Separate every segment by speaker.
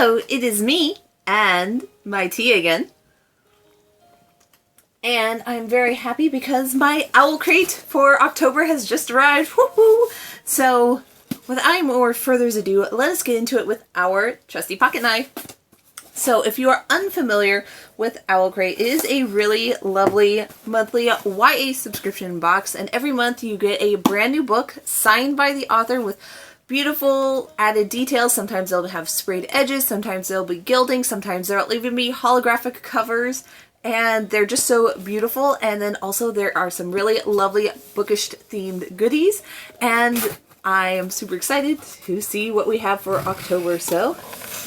Speaker 1: Hello, it is me and my tea again. And I'm very happy because my OWLCRATE for October has just arrived. Woohoo! So, without more further ado, let us get into it with our trusty pocket knife. So, if you are unfamiliar with OwlCrate, it is a really lovely monthly YA subscription box, and every month you get a brand new book signed by the author with beautiful added details. Sometimes they'll have sprayed edges, sometimes they'll be gilding, sometimes there'll even be holographic covers, and they're just so beautiful. And then also there are some really lovely bookish themed goodies, and I am super excited to see what we have for October. So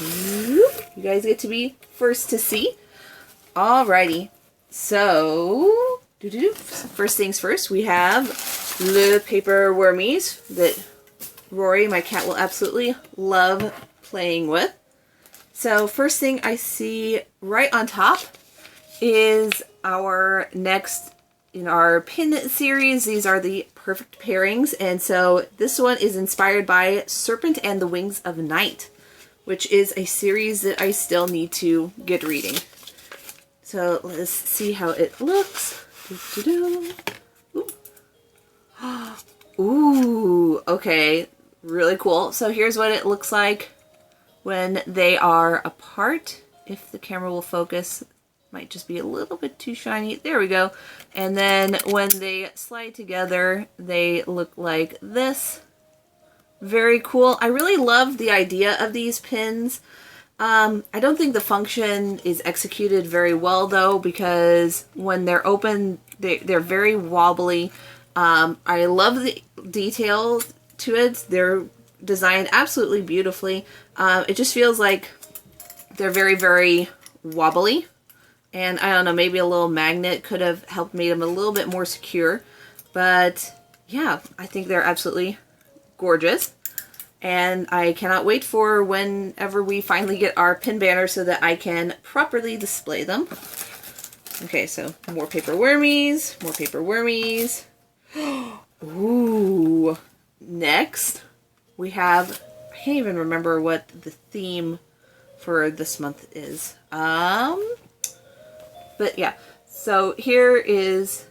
Speaker 1: you guys get to be first to see. Alrighty, so first things first, we have Le Paper Wormies that Rory, my cat, will absolutely love playing with. So first thing I see right on top is our next in our pin series. These are the perfect pairings, and so this one is inspired by Serpent and the Wings of Night, which is a series that I still need to get reading. So let's see how it looks. Ooh, okay, really cool. So here's what it looks like when they are apart. If the camera will focus, might just be a little bit too shiny. There we go. And then when they slide together, they look like this. Very cool. I really love the idea of these pins. I don't think the function is executed very well though, because when they're open, they're very wobbly. I love the detail to it. They're designed absolutely beautifully. It just feels like they're very, very wobbly. And I don't know, maybe a little magnet could have helped make them a little bit more secure. But yeah, I think they're absolutely gorgeous. And I cannot wait for whenever we finally get our pin banner so that I can properly display them. Okay, so more paper wormies, more paper wormies. Ooh. Next, we have, I can't even remember what the theme for this month is. But yeah, so here is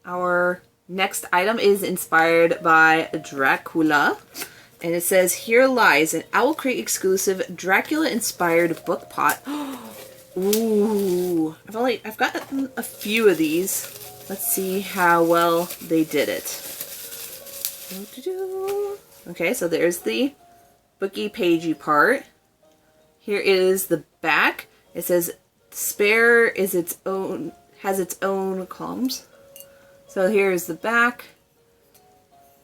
Speaker 1: our next item, is inspired by Dracula. And it says, here lies an OwlCrate exclusive Dracula-inspired book pot. Ooh, I've gotten a few of these. Let's see how well they did it. Okay, so there's the booky pagey part. Here is the back. It says, spare is its own, has its own columns. So here's the back.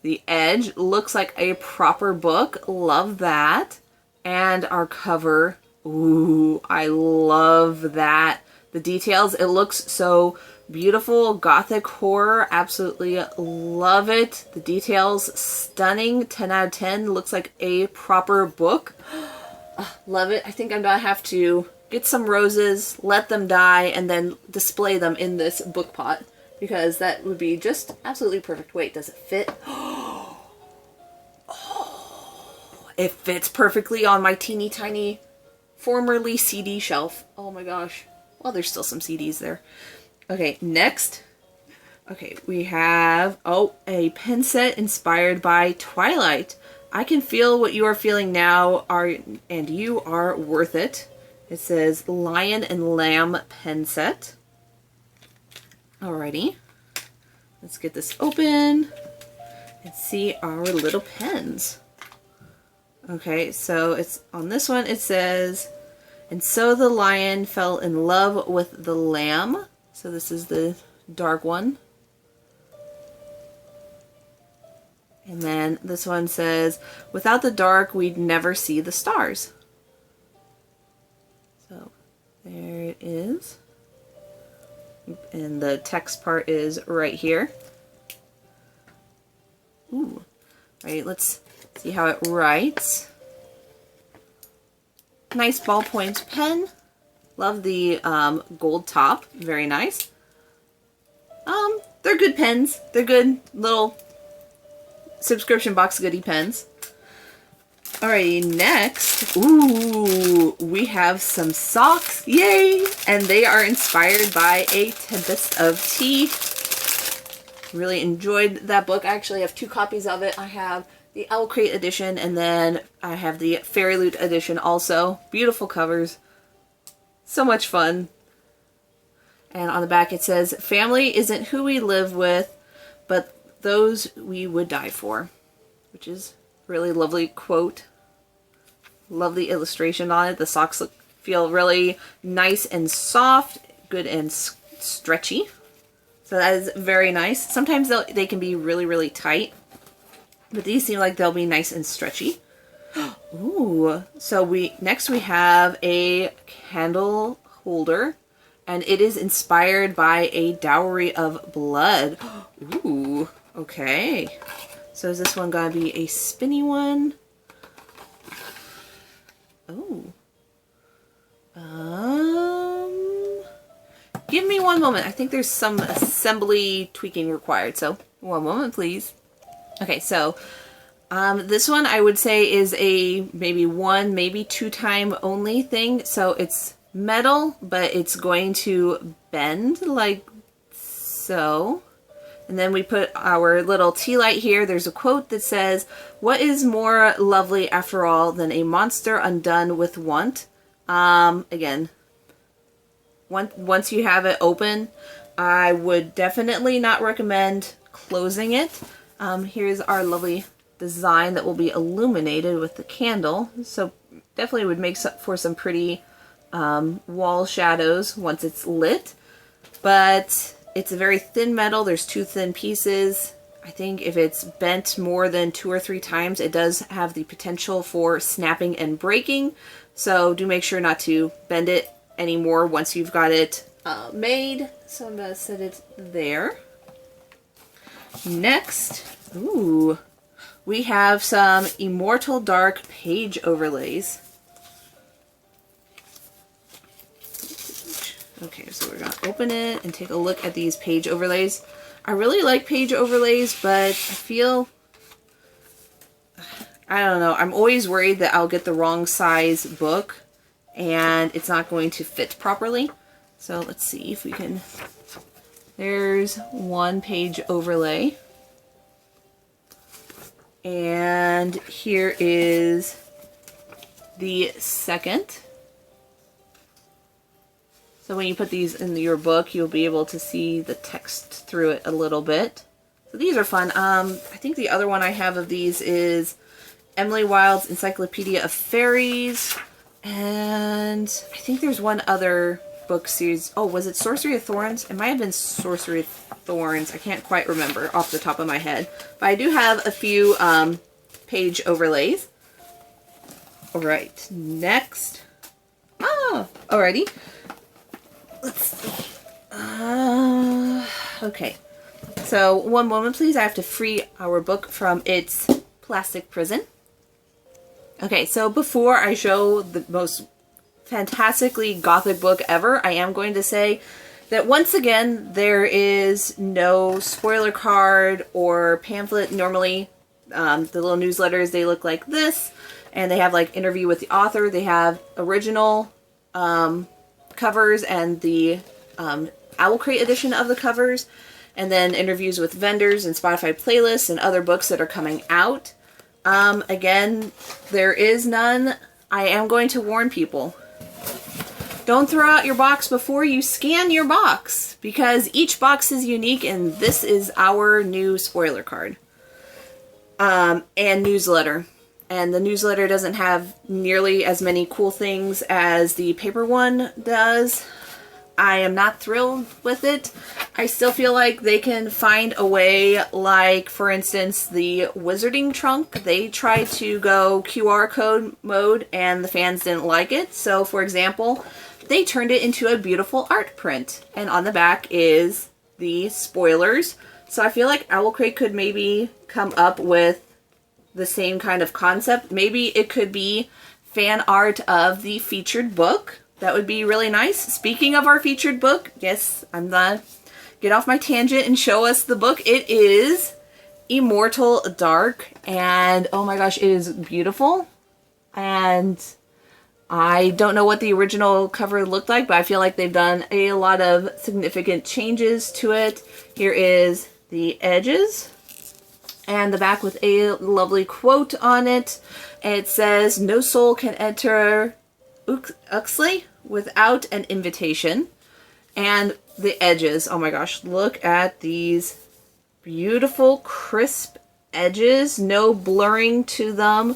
Speaker 1: The edge looks like a proper book. Love that. And our cover. Ooh, I love that. The details, it looks so beautiful. Gothic horror. Absolutely love it. The details, stunning. 10 out of 10. Looks like a proper book. Love it. I think I'm gonna have to get some roses, let them die, and then display them in this book pot, because that would be just absolutely perfect. Wait, does it fit? Oh, it fits perfectly on my teeny tiny formerly CD shelf. Oh my gosh. Well, there's still some CDs there. Okay, next. Okay, we have, oh, a pen set inspired by Twilight. I can feel what you are feeling now, and you are worth it. It says Lion and Lamb pen set. Alrighty. Let's get this open and see our little pens. Okay, so it's on this one, it says, and so the lion fell in love with the lamb. So this is the dark one. And then this one says, without the dark, we'd never see the stars. So there it is. And the text part is right here. Ooh. Alright, let's see how it writes. Nice ballpoint pen. Love the gold top. Very nice. They're good pens. They're good little subscription box goodie pens. Alrighty, next, ooh, we have some socks, yay! And they are inspired by A Tempest of Tea. Really enjoyed that book. I actually have 2 copies of it. I have the OWLCRATE edition, and then I have the Fairyloot edition also. Beautiful covers. So much fun. And on the back it says, "Family isn't who we live with, but those we would die for." Which is a really lovely quote. Lovely illustration on it. The socks feel really nice and soft, good and stretchy. So that is very nice. Sometimes they can be really, really tight, but these seem like they'll be nice and stretchy. Ooh. So next we have a candle holder, and it is inspired by A Dowry of Blood. Ooh. Okay. So is this one gonna be a spinny one? Oh. Give me one moment. I think there's some assembly tweaking required, so one moment, please. Okay, so this one I would say is a maybe 1, maybe 2 time only thing. So it's metal, but it's going to bend like so. And then we put our little tea light here. There's a quote that says, "What is more lovely after all than a monster undone with want?" Again, once you have it open, I would definitely not recommend closing it. Here's our lovely design that will be illuminated with the candle. So definitely would make for some pretty wall shadows once it's lit. But it's a very thin metal. There's 2 thin pieces. I think if it's bent more than 2 or 3 times, it does have the potential for snapping and breaking. So do make sure not to bend it anymore once you've got it made. So I'm going to set it there. Next, ooh, we have some Immortal Dark page overlays. Okay, so we're going to open it and take a look at these page overlays. I really like page overlays, but I feel, I don't know, I'm always worried that I'll get the wrong size book and it's not going to fit properly. So let's see if we can, there's one page overlay. And here is the second. So when you put these in your book, you'll be able to see the text through it a little bit. So these are fun. I think the other one I have of these is Emily Wilde's Encyclopedia of Fairies. And I think there's one other book series. Oh, was it Sorcery of Thorns? It might have been Sorcery of Thorns. I can't quite remember off the top of my head. But I do have a few page overlays. Alright, next. Oh, alrighty. Let's see. Okay. So, one moment please. I have to free our book from its plastic prison. Okay, so before I show the most fantastically gothic book ever, I am going to say that once again, there is no spoiler card or pamphlet. Normally, the little newsletters, they look like this, and they have like interview with the author. They have original covers and the OwlCrate edition of the covers, and then interviews with vendors and Spotify playlists and other books that are coming out. Again, there is none. I am going to warn people. Don't throw out your box before you scan your box, because each box is unique, and this is our new spoiler card. And newsletter. And the newsletter doesn't have nearly as many cool things as the paper one does. I am not thrilled with it. I still feel like they can find a way, like, for instance, the Wizarding Trunk. They tried to go QR code mode, and the fans didn't like it. So, for example, they turned it into a beautiful art print. And on the back is the spoilers. So I feel like OwlCrate could maybe come up with the same kind of concept. Maybe it could be fan art of the featured book. That would be really nice. Speaking of our featured book, yes, I'm gonna get off my tangent and show us the book. It is Immortal Dark, and oh my gosh, it is beautiful. And I don't know what the original cover looked like, but I feel like they've done a lot of significant changes to it. Here is the edges and the back with a lovely quote on it. It says, "No soul can enter OWLCRATE without an invitation." And the edges, oh my gosh, look at these beautiful crisp edges, no blurring to them.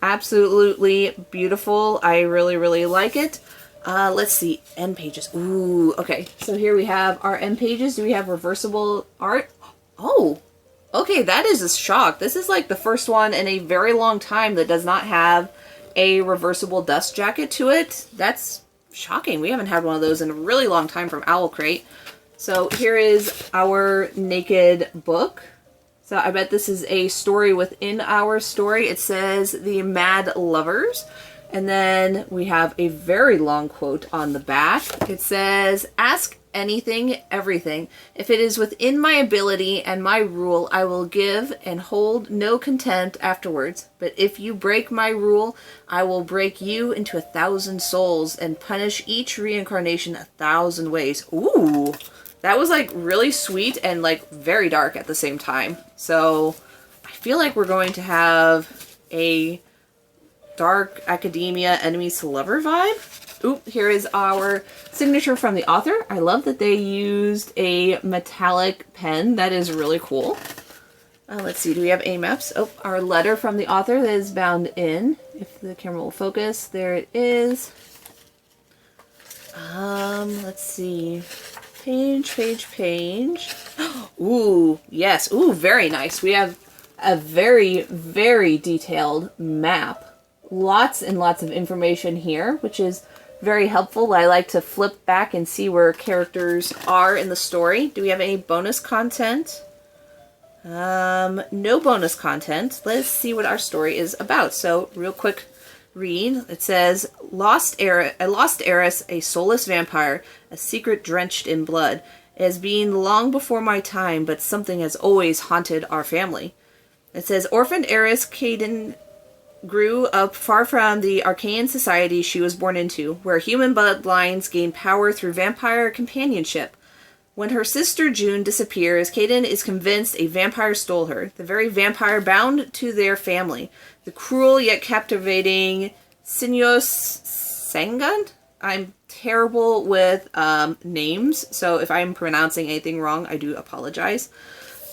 Speaker 1: Absolutely beautiful. I really, really like it. Let's see, end pages. Ooh, okay. So here we have our end pages. Do we have reversible art? Oh, okay, that is a shock. This is like the first one in a very long time that does not have a reversible dust jacket to it. That's shocking. We haven't had one of those in a really long time from OWLCRATE. So here is our naked book. So I bet this is a story within our story. It says The Mad Lovers. And then we have a very long quote on the back. It says, "Ask anything, everything. If it is within my ability and my rule, I will give and hold no contempt afterwards. But if you break my rule, I will break you into 1,000 souls and punish each reincarnation 1,000 ways." Ooh. That was like really sweet and like very dark at the same time. So I feel like we're going to have a dark academia enemies to lover vibe. Oop, here is our signature from the author. I love that they used a metallic pen. That is really cool. Let's see, do we have AMAPs? Oh, our letter from the author that is bound in. If the camera will focus, there it is. Let's see. Page. Ooh, yes. Ooh, very nice. We have a very, very detailed map. Lots and lots of information here, which is very helpful. I like to flip back and see where characters are in the story. Do we have any bonus content? No bonus content. Let's see what our story is about. So, real quick read. It says, a lost heiress, a soulless vampire, a secret drenched in blood. It has been long before my time, but something has always haunted our family. It says, orphaned heiress Caden grew up far from the arcane society she was born into, where human bloodlines gain power through vampire companionship. When her sister June disappears, Caden is convinced a vampire stole her, the very vampire bound to their family. The cruel yet captivating Sinuos Sangan? I'm terrible with names, so if I'm pronouncing anything wrong, I do apologize.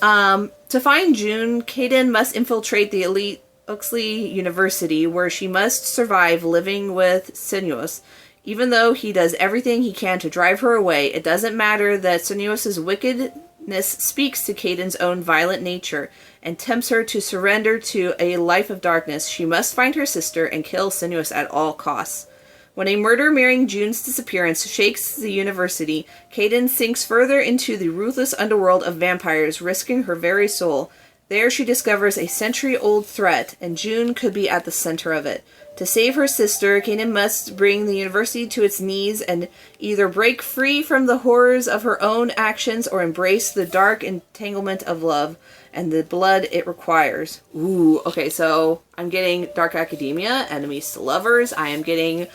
Speaker 1: To find June, Caden must infiltrate the elite OWLCRATE University, where she must survive living with Sinuos. Even though he does everything he can to drive her away, it doesn't matter that Sinuos' wickedness speaks to Caden's own violent nature and tempts her to surrender to a life of darkness. She must find her sister and kill Sinuos at all costs. When a murder mirroring June's disappearance shakes the university, Caden sinks further into the ruthless underworld of vampires, risking her very soul. There she discovers a century-old threat, and June could be at the center of it. To save her sister, Caden must bring the university to its knees and either break free from the horrors of her own actions or embrace the dark entanglement of love and the blood it requires. Ooh, okay, so I'm getting dark academia, enemies to lovers. I am getting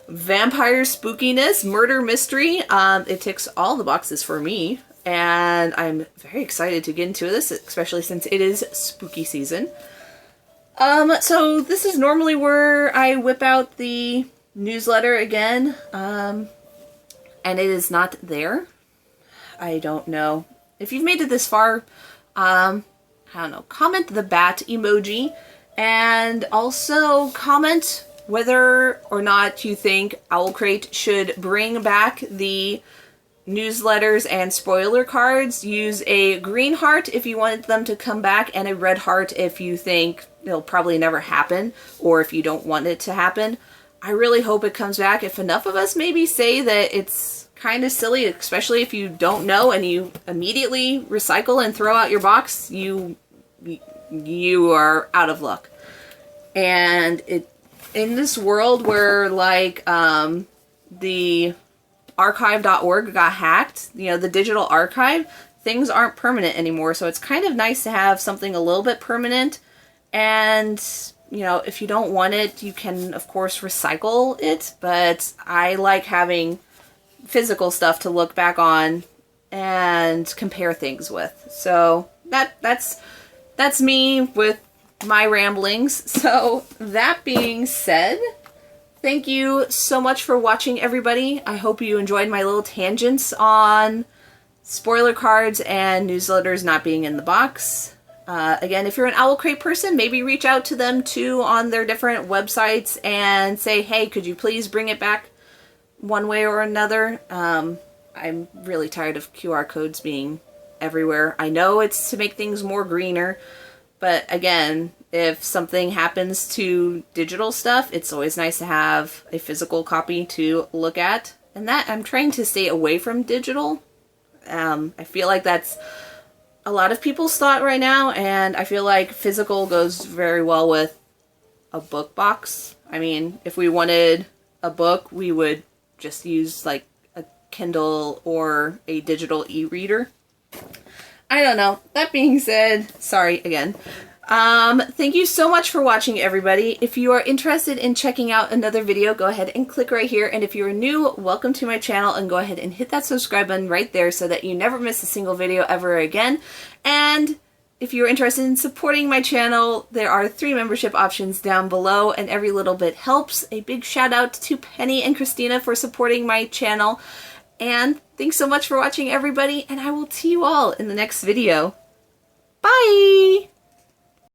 Speaker 1: vampire spookiness, murder mystery. It ticks all the boxes for me, and I'm very excited to get into this, especially since it is spooky season. So this is normally where I whip out the newsletter again, and it is not there. I don't know. If you've made it this far, I don't know, comment the bat emoji, and also comment whether or not you think OWLCRATE should bring back the newsletters and spoiler cards. Use a green heart if you want them to come back, and a red heart if you think it'll probably never happen, or if you don't want it to happen. I really hope it comes back. If enough of us maybe say that it's kind of silly, especially if you don't know and you immediately recycle and throw out your box, you are out of luck. And in this world where like the archive.org got hacked, you know, the digital archive, things aren't permanent anymore, so it's kind of nice to have something a little bit permanent and you know, if you don't want it, you can, of course, recycle it, but I like having physical stuff to look back on and compare things with. So that's me with my ramblings. So that being said, thank you so much for watching, everybody. I hope you enjoyed my little tangents on spoiler cards and newsletters not being in the box. Again, if you're an OwlCrate person, maybe reach out to them too on their different websites and say, hey, could you please bring it back one way or another? I'm really tired of QR codes being everywhere. I know it's to make things more greener, but again, if something happens to digital stuff, it's always nice to have a physical copy to look at. And that, I'm trying to stay away from digital. I feel like that's a lot of people's thought right now, and I feel like physical goes very well with a book box. I mean, if we wanted a book, we would just use like a Kindle or a digital e-reader. I don't know. That being said, sorry again. Thank you so much for watching, everybody. If you are interested in checking out another video, go ahead and click right here. And if you are new, welcome to my channel, and go ahead and hit that subscribe button right there so that you never miss a single video ever again. And if you're interested in supporting my channel, there are 3 membership options down below, and every little bit helps. A big shout out to Penny and Christina for supporting my channel. And thanks so much for watching, everybody, and I will see you all in the next video. Bye!